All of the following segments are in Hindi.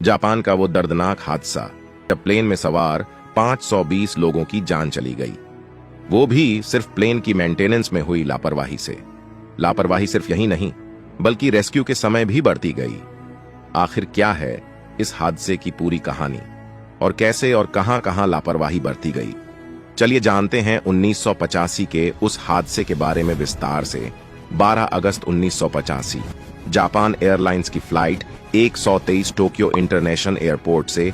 जापान का वो दर्दनाक हादसा जब प्लेन में सवार 520 लोगों की जान चली गई, वो भी सिर्फ प्लेन की मेंटेनेंस में हुई लापरवाही से। लापरवाही सिर्फ यही नहीं बल्कि रेस्क्यू के समय भी बढ़ती गई। आखिर क्या है इस हादसे की पूरी कहानी और कैसे और कहां-कहां लापरवाही बरती गई? चलिए जानते हैं 1985 के उस हादसे के बारे में विस्तार से। 12 अगस्त 1985 जापान एयरलाइंस की फ्लाइट 123 टोक्यो इंटरनेशनल एयरपोर्ट से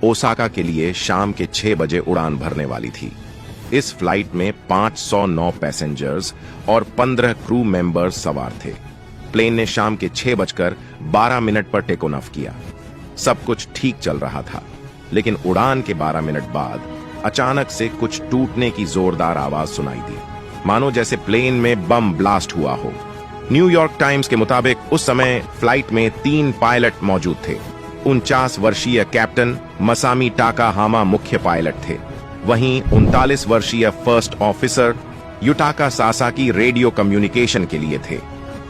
ओसाका के लिए शाम के 6 बजे उड़ान भरने वाली थी। इस फ्लाइट में 509 पैसेंजर्स और 15 क्रू मेंबर्स सवार थे। प्लेन ने शाम के 6:12 पर टेक ऑफ किया। सब कुछ ठीक चल रहा था, लेकिन उड़ान के 12 मिनट बाद अचानक से कुछ टूटने की जोरदार आवाज सुनाई दी, मानो जैसे प्लेन में बम ब्लास्ट हुआ हो। न्यूयॉर्क टाइम्स के मुताबिक उस समय फ्लाइट में 3 पायलट मौजूद थे। 49 वर्षीय कैप्टन मसामी टाकाहामा मुख्य पायलट थे। वहीं 39 वर्षीय first officer Yutaka Sasaki radio communication के लिए थे,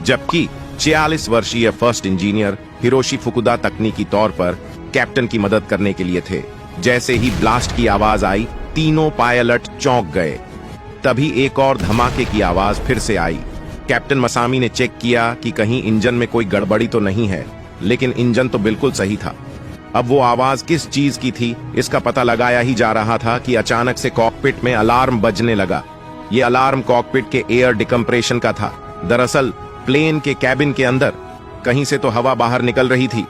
जबकि 46 वर्षीय फर्स्ट इंजीनियर हिरोशी फुकुदा तकनीकी तौर पर कैप्टन की मदद करने के लिए थे। जैसे ही ब्लास्ट की आवाज आई, तीनों पायलट चौंक गए। तभी एक और धमाके की आवाज फिर से आई। कैप्टन मसामी ने चेक किया कि कहीं इंजन में कोई गड़बड़ी तो नहीं है, लेकिन इंजन तो बिल्कुल सही था। अब वो आवाज किस चीज की थी इसका पता लगाया ही जा रहा था कि अचानक से कॉकपिट में अलार्म बजने लगा। ये अलार्म कॉकपिट के एयर डिकम्प्रेशन का था। दरअसल प्लेन के कैबिन के अंदर कहीं से तो हवा बाहर निकल रही थी,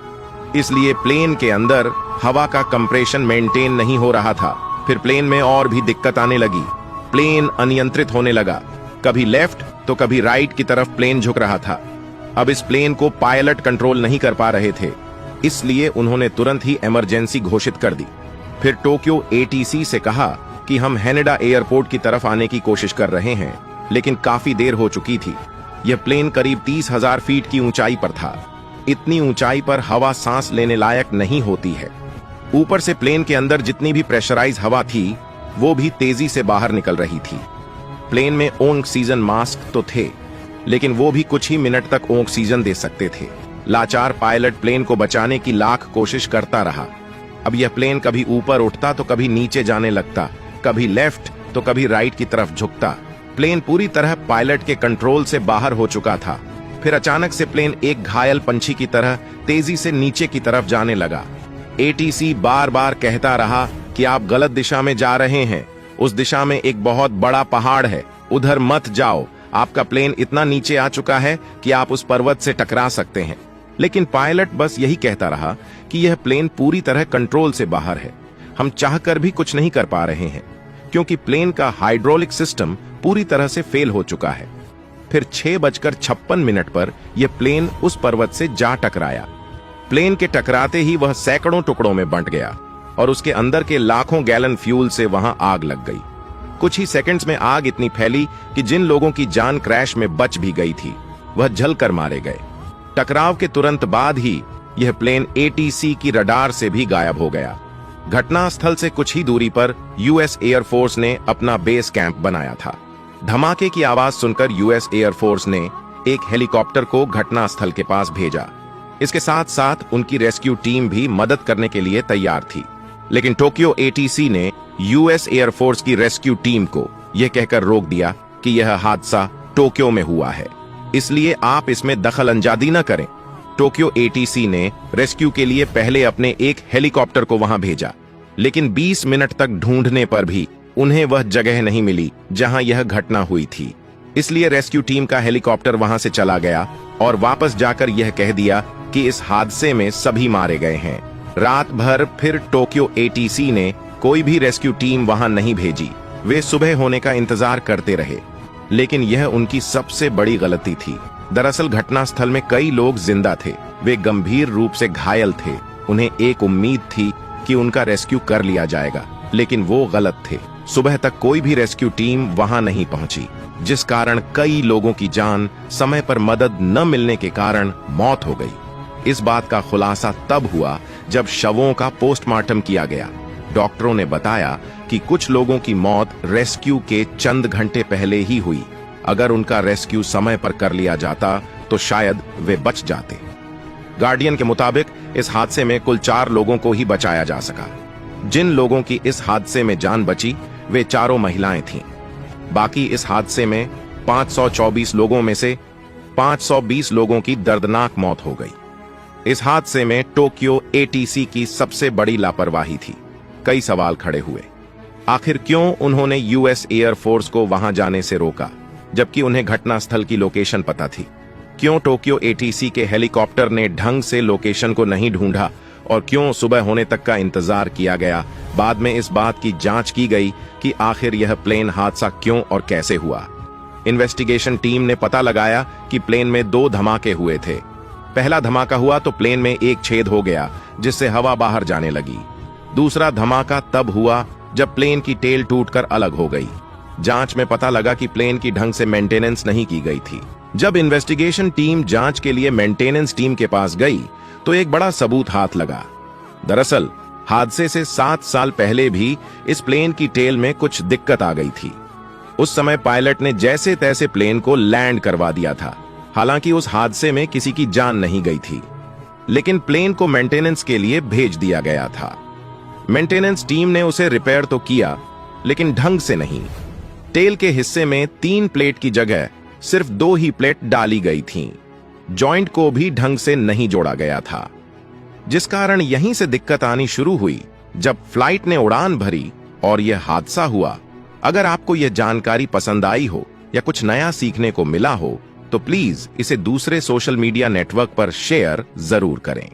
इसलिए प्लेन के अंदर हवा का कंप्रेशन मेंटेन नहीं हो रहा था। फिर प्लेन में और भी दिक्कत आने लगी। प्लेन अनियंत्रित होने लगा, कभी लेफ्ट तो कभी राइट की तरफ प्लेन झुक रहा था। अब इस प्लेन को पायलट कंट्रोल नहीं कर पा रहे थे, इसलिए उन्होंने तुरंत ही इमरजेंसी घोषित कर दी। फिर टोक्यो एटीसी से कहा कि हम हैनेडा एयरपोर्ट की तरफ आने की कोशिश कर रहे हैं, लेकिन काफी देर हो चुकी थी। यह प्लेन करीब 30,000 फीट की ऊंचाई पर था। इतनी ऊंचाई पर हवा सांस लेने लायक नहीं होती है। ऊपर से प्लेन के अंदर जितनी भी प्रेशराइज हवा थी, वो भी तेजी से बाहर निकल रही थी। प्लेन में ऑक्सीजन मास्क तो थे, लेकिन वो भी कुछ ही मिनट तक ऑक्सीजन दे सकते थे। लाचार पायलट प्लेन को बचाने की लाख कोशिश करता रहा। अब यह प्लेन कभी ऊपर उठता तो कभी नीचे जाने लगता, कभी लेफ्ट तो कभी राइट की तरफ झुकता। प्लेन पूरी तरह पायलट के कंट्रोल से बाहर हो चुका था। फिर अचानक से प्लेन एक घायल पंछी की तरह तेजी से नीचे की तरफ जाने लगा। एटीसी बार बार कहता रहा कि आप गलत दिशा में जा रहे हैं, उस दिशा में एक बहुत बड़ा पहाड़ है, उधर मत जाओ, आपका प्लेन इतना नीचे आ चुका है कि आप उस पर्वत से टकरा सकते हैं। लेकिन पायलट बस यही कहता रहा कि यह प्लेन पूरी तरह कंट्रोल से बाहर है, हम चाहकर भी कुछ नहीं कर पा रहे हैं, क्योंकि प्लेन का हाइड्रोलिक सिस्टम पूरी तरह से फेल हो चुका है। फिर 6:56 पर यह प्लेन उस पर्वत से जा टकराया। प्लेन के टकराते ही वह सैकड़ों टुकड़ों में बंट गया और उसके अंदर के लाखों गैलन फ्यूल से वहां आग लग गई। कुछ ही सेकंड्स में आग इतनी फैली कि जिन लोगों की जान क्रैश में बच भी गई थी, वह जलकर मारे गए। टकराव के तुरंत बाद ही यह प्लेन एटीसी की रडार से भी गायब हो गया। घटनास्थल से कुछ ही दूरी पर यूएस एयरफोर्स ने अपना बेस कैंप बनाया था। धमाके की आवाज सुनकर यूएस एयरफोर्स ने एक हेलीकॉप्टर को घटनास्थल के पास भेजा। इसके साथ साथ उनकी रेस्क्यू टीम भी मदद करने के लिए तैयार थी। लेकिन टोक्यो एटीसी ने यूएस एयरफोर्स की रेस्क्यू टीम को यह कहकर रोक दिया कि यह हादसा टोक्यो में हुआ है, इसलिए आप इसमें दखल अंदाजी न करें। टोक्यो एटीसी ने रेस्क्यू के लिए पहले अपने एक हेलीकॉप्टर को वहां भेजा, लेकिन 20 मिनट तक ढूंढने पर भी उन्हें वह जगह नहीं मिली जहां यह घटना हुई थी। इसलिए रेस्क्यू टीम का हेलीकॉप्टर वहां से चला गया और वापस जाकर यह कह दिया कि इस हादसे में सभी मारे गए हैं। रात भर फिर टोक्यो एटीसी ने कोई भी रेस्क्यू टीम वहां नहीं भेजी। वे सुबह होने का इंतजार करते रहे, लेकिन यह उनकी सबसे बड़ी गलती थी। दरअसल घटनास्थल में कई लोग जिंदा थे, वे गंभीर रूप से घायल थे। उन्हें एक उम्मीद थी कि उनका रेस्क्यू कर लिया जाएगा, लेकिन वो गलत थे। सुबह तक कोई भी रेस्क्यू टीम वहां नहीं पहुंची, जिस कारण कई लोगों की जान समय पर मदद न मिलने के कारण मौत हो गई। इस बात का खुलासा तब हुआ जब शवों का पोस्टमार्टम किया गया। डॉक्टरों ने बताया कि कुछ लोगों की मौत रेस्क्यू के चंद घंटे पहले ही हुई। अगर उनका रेस्क्यू समय पर कर लिया जाता तो शायद वे बच जाते। गार्डियन के मुताबिक इस हादसे में कुल 4 लोगों को ही बचाया जा सका। जिन लोगों की इस हादसे में जान बची वे चारों महिलाएं थीं। बाकी इस हादसे में 524 लोगों में से 520 लोगों की दर्दनाक मौत हो गई। इस हादसे में टोक्यो एटीसी की सबसे बड़ी लापरवाही थी। कई सवाल खड़े हुए। आखिर क्यों उन्होंने यूएस एयरफोर्स को वहां जाने से रोका, जबकि उन्हें घटनास्थल की लोकेशन पता थी? क्यों टोक्यो एटीसी के हेलीकॉप्टर ने ढंग से लोकेशन को नहीं ढूंढा और क्यों सुबह होने तक का इंतजार किया गया? बाद में इस बात की जांच की गई कि आखिर यह प्लेन हादसा क्यों और कैसे हुआ। इन्वेस्टिगेशन टीम ने पता लगाया कि प्लेन में 2 धमाके हुए थे। पहला धमाका हुआ तो प्लेन में एक छेद हो गया जिससे हवा बाहर जाने लगी। दूसरा धमाका तब हुआ जब प्लेन की टेल टूटकर अलग हो गई। जांच में पता लगा कि प्लेन की ढंग से मेंटेनेंस नहीं की गई थी। जब इन्वेस्टिगेशन टीम जांच के लिए मेंटेनेंस टीम के पास गई तो एक बड़ा सबूत हाथ लगा। दरअसल हादसे से 7 साल पहले भी इस प्लेन की टेल में कुछ दिक्कत आ गई थी। उस समय पायलट ने जैसे तैसे प्लेन को लैंड करवा दिया था। हालांकि उस हादसे में किसी की जान नहीं गई थी, लेकिन प्लेन को मेंटेनेंस के लिए भेज दिया गया था। मेंटेनेंस टीम ने उसे रिपेयर तो किया, लेकिन ढंग से नहीं। टेल के हिस्से में 3 प्लेट की जगह सिर्फ 2 ही प्लेट डाली गई थीं। जॉइंट को भी ढंग से नहीं जोड़ा गया था, जिस कारण यहीं से दिक्कत आनी शुरू हुई जब फ्लाइट ने उड़ान भरी और यह हादसा हुआ। अगर आपको यह जानकारी पसंद आई हो या कुछ नया सीखने को मिला हो तो प्लीज इसे दूसरे सोशल मीडिया नेटवर्क पर शेयर जरूर करें।